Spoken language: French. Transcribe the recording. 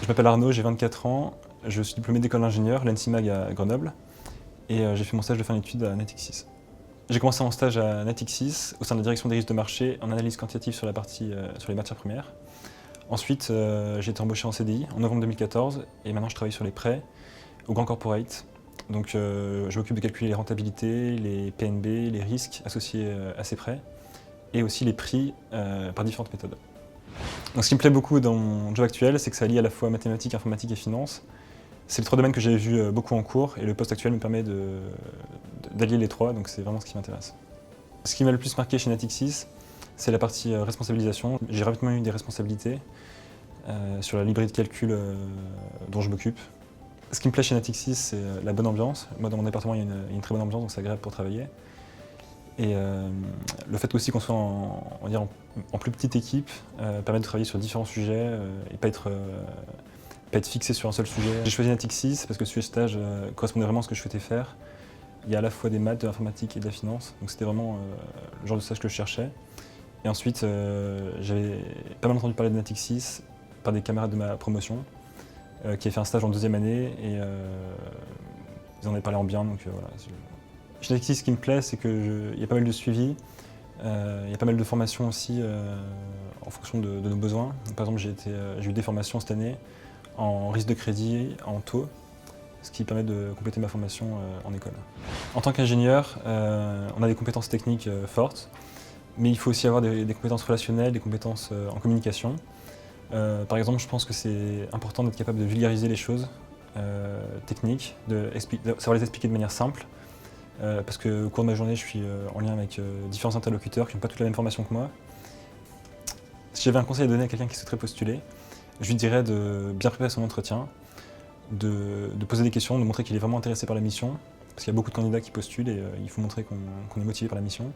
m'appelle Arnaud, j'ai 24 ans, je suis diplômé d'école d'ingénieur, l'ENSIMAG à Grenoble, et j'ai fait mon stage de fin d'études à Natixis. J'ai commencé mon stage à Natixis au sein de la direction des risques de marché en analyse quantitative sur la partie sur les matières premières. Ensuite, j'ai été embauché en CDI en novembre 2014 et maintenant je travaille sur les prêts au grand corporate. Donc je m'occupe de calculer les rentabilités, les PNB, les risques associés à ces prêts et aussi les prix par différentes méthodes. Donc, ce qui me plaît beaucoup dans mon job actuel, c'est que ça allie à la fois mathématiques, informatique et finance. C'est les trois domaines que j'avais vus beaucoup en cours et le poste actuel me permet d'allier les trois, donc c'est vraiment ce qui m'intéresse. Ce qui m'a le plus marqué chez Natixis, c'est la partie responsabilisation. J'ai rapidement eu des responsabilités sur la librairie de calcul dont je m'occupe. Ce qui me plaît chez Natixis, c'est la bonne ambiance. Moi, dans mon département, il y a une très bonne ambiance, donc c'est agréable pour travailler. Et le fait aussi qu'on soit en plus petite équipe permet de travailler sur différents sujets et pas être fixé sur un seul sujet. J'ai choisi Natixis parce que ce stage correspondait vraiment à ce que je souhaitais faire. Il y a à la fois des maths, de l'informatique et de la finance, donc c'était vraiment le genre de stage que je cherchais. Et ensuite, j'avais pas mal entendu parler de Natixis par des camarades de ma promotion qui avaient fait un stage en deuxième année et ils en avaient parlé en bien, donc voilà. Chez Natixis, ce qui me plaît, c'est qu'il y a pas mal de suivi, il y a pas mal de formations aussi en fonction de nos besoins. Par exemple, j'ai eu des formations cette année en risque de crédit, en taux, ce qui permet de compléter ma formation en école. En tant qu'ingénieur, on a des compétences techniques fortes, mais il faut aussi avoir des compétences relationnelles, des compétences en communication. Par exemple, je pense que c'est important d'être capable de vulgariser les choses techniques, de savoir les expliquer de manière simple. Parce qu'au cours de ma journée, je suis en lien avec différents interlocuteurs qui n'ont pas toute la même formation que moi. Si j'avais un conseil à donner à quelqu'un qui souhaiterait postuler, je lui dirais de bien préparer son entretien, de poser des questions, de montrer qu'il est vraiment intéressé par la mission, parce qu'il y a beaucoup de candidats qui postulent et il faut montrer qu'on est motivé par la mission.